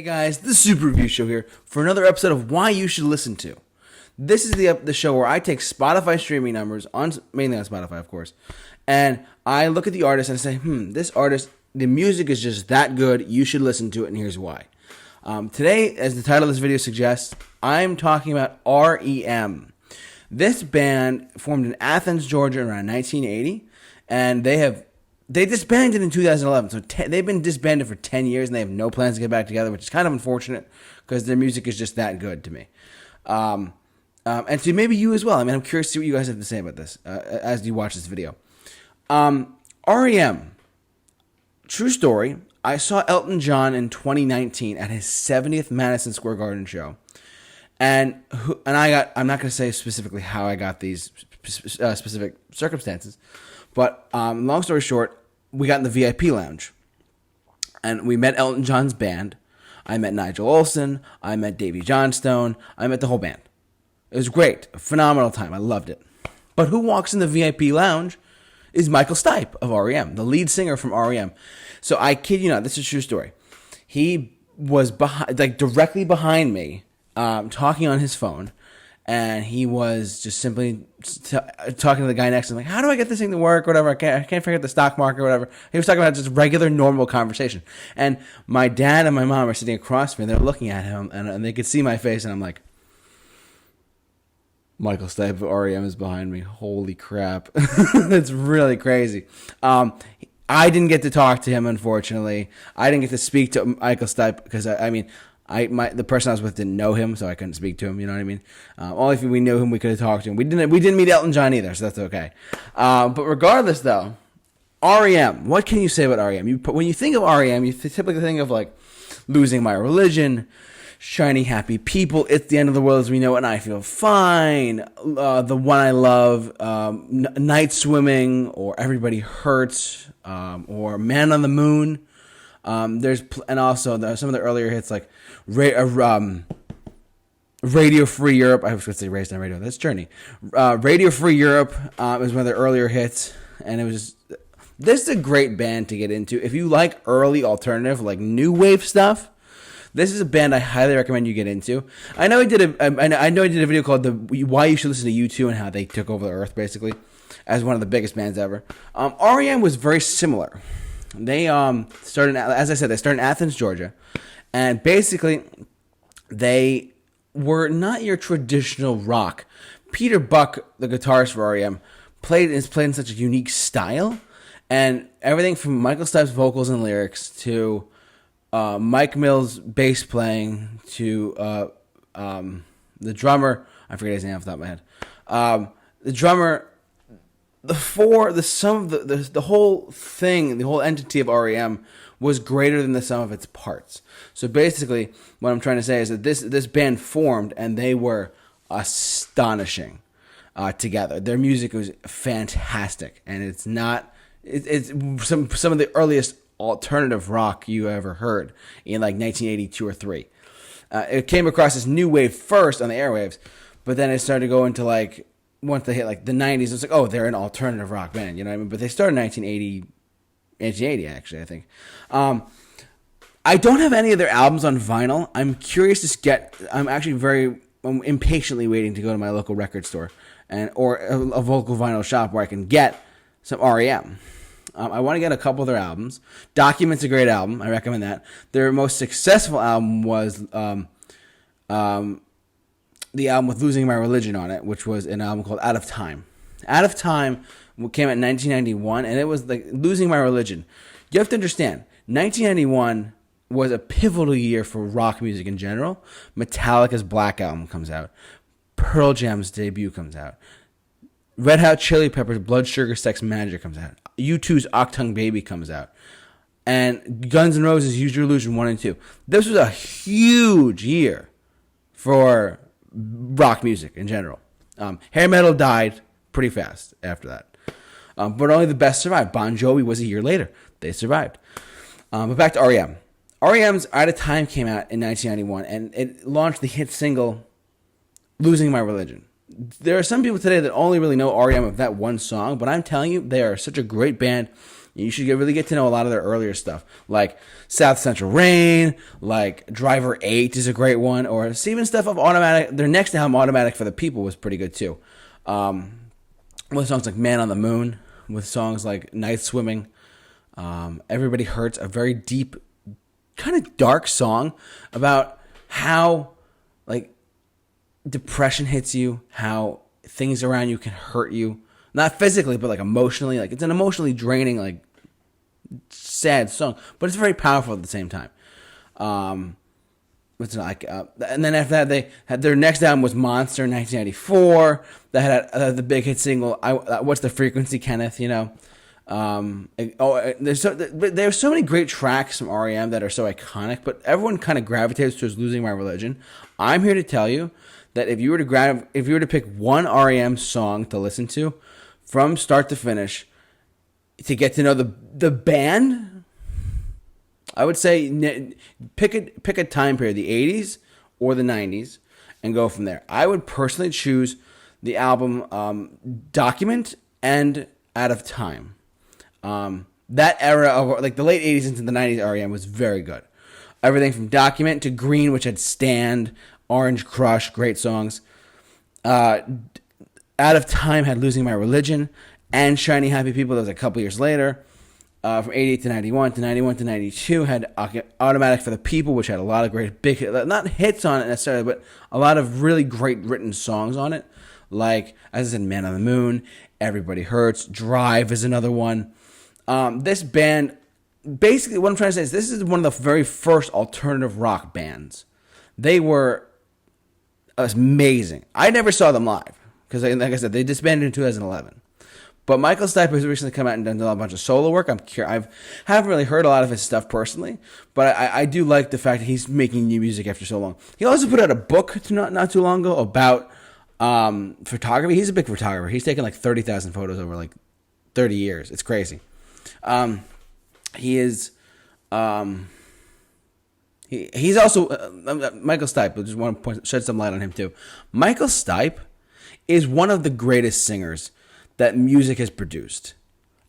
Hey guys, the Super Review Show here for another episode of Why You Should Listen To. This is the show where I take Spotify streaming numbers, mainly on Spotify of course, and I look at the artist and I say, this artist, the music is just that good, you should listen to it, and here's why. Today, as the title of this video suggests, I'm talking about R.E.M. This band formed in Athens, Georgia around 1980, and they disbanded in 2011, so they've been disbanded for 10 years, and they have no plans to get back together, which is kind of unfortunate, because their music is just that good to me. And to maybe you as well. I mean, I'm curious to see what you guys have to say about this as you watch this video. R.E.M. True story, I saw Elton John in 2019 at his 70th Madison Square Garden show. I'm not going to say specifically how I got these specific circumstances, but long story short, we got in the VIP lounge, and we met Elton John's band. I met Nigel Olsson, I met Davy Johnstone, I met the whole band. It was great, a phenomenal time, I loved it. But who walks in the VIP lounge is Michael Stipe of R.E.M., the lead singer from R.E.M. So I kid you not, this is a true story. He was directly behind me, talking on his phone, and he was just simply talking to the guy next to him, like, how do I get this thing to work, whatever, I can't figure out the stock market, whatever. He was talking about just regular, normal conversation. And my dad and my mom are sitting across from me, and they're looking at him, and they could see my face, and I'm like, Michael Stipe of R.E.M. is behind me. Holy crap. That's really crazy. I didn't get to talk to him, unfortunately. I didn't get to speak to Michael Stipe because, the person I was with didn't know him, so I couldn't speak to him, you know what I mean? Only if we knew him, we could have talked to him. We didn't meet Elton John either, so that's okay. But regardless, though, R.E.M., what can you say about R.E.M.? When you think of R.E.M., you typically think of, like, Losing My Religion, Shiny Happy People, It's the End of the World as We Know It, and I Feel Fine, The One I Love, Night Swimming, or Everybody Hurts, or Man on the Moon. And also some of the earlier hits like Radio Free Europe. I was going to say Raised on Radio. That's Journey. Radio Free Europe is one of the earlier hits, and it was. This is a great band to get into if you like early alternative, like new wave stuff. This is a band I highly recommend you get into. I know I did a video called Why You Should Listen to U2 and how they took over the earth, basically, as one of the biggest bands ever. R.E.M. was very similar. They started, as I said, they started in Athens, Georgia, and basically they were not your traditional rock. Peter Buck, the guitarist for R.E.M., played in such a unique style, and everything from Michael Stipe's vocals and lyrics to Mike Mills' bass playing to the drummer. I forget his name off the top of my head. The drummer. The whole thing, the whole entity of R.E.M. was greater than the sum of its parts. So basically, what I'm trying to say is that this band formed, and they were astonishing together. Their music was fantastic, and it's some of the earliest alternative rock you ever heard in like 1982 or 3. It came across as new wave first on the airwaves, but then it started to go into like. Once they hit like the 90s, it's like, oh, they're an alternative rock band, you know what I mean? But they started in 1980 actually, I think. I don't have any of their albums on vinyl. I'm curious I'm actually I'm impatiently waiting to go to my local record store or a local vinyl shop where I can get some R.E.M. I want to get a couple of their albums. Document's a great album. I recommend that. Their most successful album was the album with Losing My Religion on it, which was an album called Out of Time. Out of Time came out in 1991, and it was like Losing My Religion. You have to understand, 1991 was a pivotal year for rock music in general. Metallica's Black Album comes out. Pearl Jam's debut comes out. Red Hot Chili Peppers' Blood Sugar Sex Magic comes out. U2's Octung Baby comes out. And Guns N' Roses' Use Your Illusion 1 and 2. This was a huge year for rock music in general. Hair metal died pretty fast after that. But only the best survived. Bon Jovi was a year later. They survived. But back to R.E.M. R.E.M.'s Out of Time came out in 1991, and it launched the hit single Losing My Religion. There are some people today that only really know R.E.M. of that one song, but I'm telling you, they are such a great band. You should really get to know a lot of their earlier stuff, like South Central Rain, like Driver 8 is a great one, or even stuff of Automatic. Their next album, Automatic for the People, was pretty good too. With songs like Man on the Moon, with songs like Night Swimming, Everybody Hurts, a very deep, kind of dark song about how like depression hits you, how things around you can hurt you. Not physically, but like emotionally. Like it's an emotionally draining, like sad song, but it's very powerful at the same time. What's like, and then after that, they had their next album was Monster in 1994. That had the big hit single. What's the Frequency, Kenneth? You know. There's so many great tracks from R.E.M. that are so iconic, but everyone kind of gravitates towards Losing My Religion. I'm here to tell you that if you were to pick one R.E.M. song to listen to from start to finish to get to know the band, I would say pick a time period, the 80s or the 90s, and go from there. I would personally choose the album Document and Out of Time. That era of like the late 80s into the 90s R.E.M. was very good. Everything from Document to Green, which had Stand, Orange Crush, great songs. Out of Time had Losing My Religion and Shiny Happy People. That was a couple years later. From 88 to 91 to 91 to 92 had Automatic for the People, which had a lot of great big not hits on it necessarily, but a lot of really great written songs on it. Like, as I said, Man on the Moon, Everybody Hurts, Drive is another one. This band, basically what I'm trying to say is this is one of the very first alternative rock bands. They were amazing. I never saw them live because, like I said, they disbanded in 2011. But Michael Stipe has recently come out and done a bunch of solo work. I haven't really heard a lot of his stuff personally, but I do like the fact that he's making new music after so long. He also put out a book not too long ago about photography. He's a big photographer. He's taken like 30,000 photos over like 30 years. It's crazy. He is... He's also Michael Stipe. I just want to shed some light on him too. Michael Stipe is one of the greatest singers that music has produced.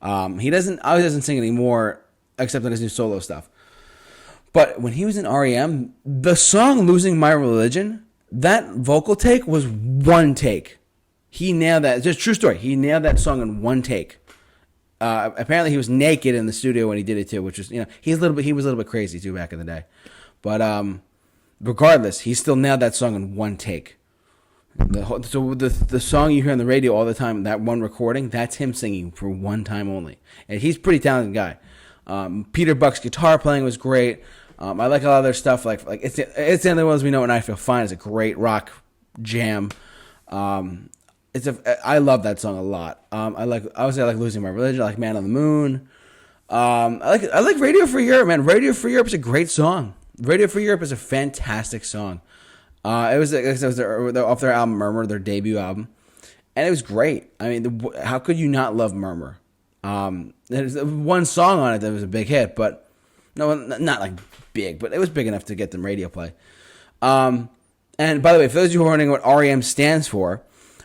He doesn't sing anymore except on his new solo stuff. But when he was in R.E.M., the song "Losing My Religion," that vocal take was one take. He nailed that. It's just a true story. He nailed that song in one take. Apparently, he was naked in the studio when he did it too, which is he was a little bit crazy too back in the day. But regardless, he still nailed that song in one take. The song you hear on the radio all the time, that one recording, that's him singing for one time only. And he's a pretty talented guy. Peter Buck's guitar playing was great. I like a lot of their stuff. Like it's the only ones we know, and I Feel Fine is a great rock jam. I love that song a lot. I like Losing My Religion. I like Man on the Moon. I like Radio Free Europe, man. Radio Free Europe is a great song. Radio Free Europe is a fantastic song. It was off their album Murmur, their debut album, and it was great. I mean, how could you not love Murmur? There's one song on it that was a big hit, but no, not like big, but it was big enough to get them radio play. And by the way, for those of you who are wondering what R.E.M. stands for,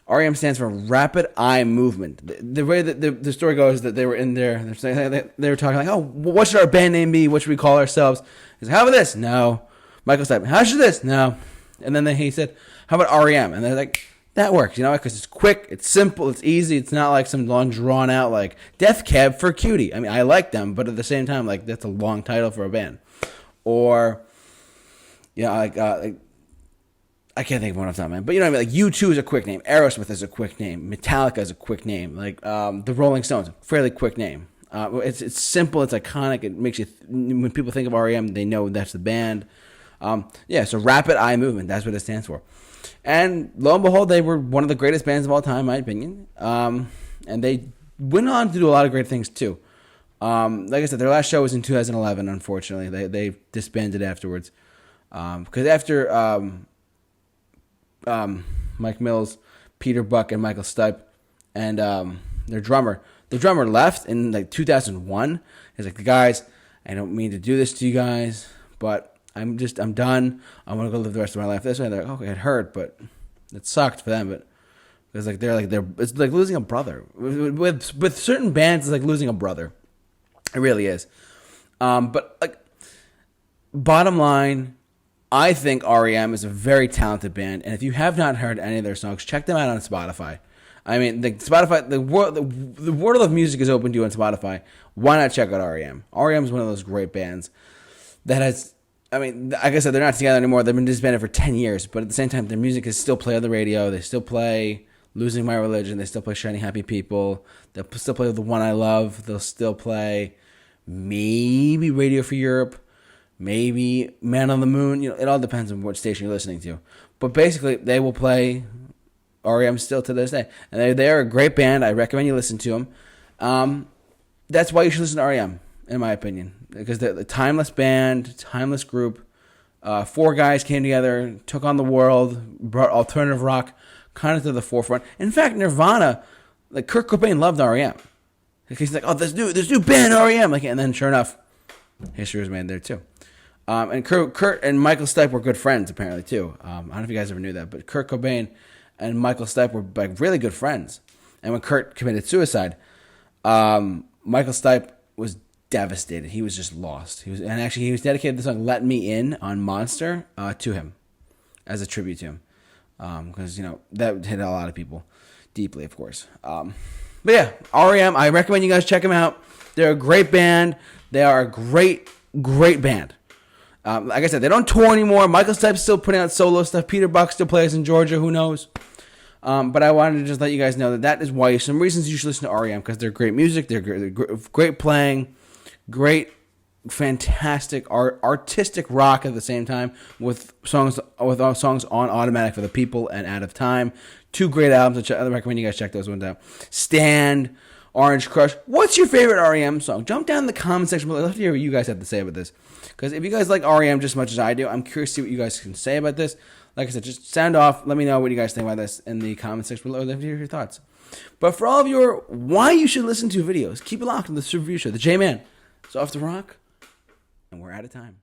R.E.M. stands for Rapid Eye Movement. The way that the story goes that they were in there, they were talking like, oh, what should our band name be? What should we call ourselves? He's like, how about this? No. Michael Stipe, how should this? No. And then he said, how about R.E.M.? And they're like, that works, because it's quick, it's simple, it's easy. It's not like some long drawn out like Death Cab for Cutie. I mean, I like them, but at the same time, like that's a long title for a band. Or, like I can't think of one off the top of my head, but like U2 is a quick name, Aerosmith is a quick name, Metallica is a quick name, like the Rolling Stones, fairly quick name. It's simple, it's iconic. It makes you when people think of R.E.M., they know that's the band. So Rapid Eye Movement, that's what it stands for. And lo and behold, they were one of the greatest bands of all time, in my opinion. And they went on to do a lot of great things too. Like I said, their last show was in 2011. Unfortunately, they disbanded afterwards because after Mike Mills, Peter Buck, and Michael Stipe, and their drummer left in like 2001. He's like, guys, I don't mean to do this to you guys, but I'm done. I want to go live the rest of my life this way. They're like, okay, it hurt, but it sucked for them. But it's like it's like losing a brother. With certain bands, it's like losing a brother. It really is. But like, bottom line, I think R.E.M. is a very talented band, and if you have not heard any of their songs, check them out on Spotify. I mean, the world of music is open to you on Spotify. Why not check out R.E.M.? R.E.M. is one of those great bands that has. I mean, like I said, they're not together anymore. They've been disbanded for 10 years, but at the same time, their music is still played on the radio. They still play "Losing My Religion." They still play "Shiny Happy People." They'll still play "The One I Love." They'll still play maybe "Radio for Europe." Maybe Man on the Moon. You know, it all depends on what station you're listening to. But basically, they will play R.E.M. still to this day. And they're a great band. I recommend you listen to them. That's why you should listen to R.E.M., in my opinion. Because they're the timeless band, timeless group. 4 guys came together, took on the world, brought alternative rock kind of to the forefront. In fact, Nirvana, like Kurt Cobain loved R.E.M. He's like, oh, this new band, R.E.M. Like, and then sure enough, history was made there too. And Kurt and Michael Stipe were good friends, apparently, too. I don't know if you guys ever knew that, but Kurt Cobain and Michael Stipe were like really good friends. And when Kurt committed suicide, Michael Stipe was devastated. He was just lost. He was dedicated the song "Let Me In" on Monster to him as a tribute to him, because that hit a lot of people deeply, of course. But yeah, R.E.M. I recommend you guys check them out. They're a great band. They are a great band. Like I said, they don't tour anymore. Michael Stipe's still putting out solo stuff. Peter Buck still plays in Georgia. Who knows? But I wanted to just let you guys know that is why some reasons you should listen to R.E.M. because they're great music. They're great playing, great, fantastic artistic rock at the same time with songs on Automatic for the People and Out of Time. 2 great albums. I recommend you guys check those ones out. Stand, Orange Crush. What's your favorite R.E.M. song? Jump down in the comment section below. I'd love to hear what you guys have to say about this. Because if you guys like R.E.M. just as much as I do, I'm curious to see what you guys can say about this. Like I said, just sound off. Let me know what you guys think about this in the comment section below. I'd love to hear your thoughts. But for all of your why you should listen to videos, keep it locked on the Super Review Show. The J-Man is off the rock, and we're out of time.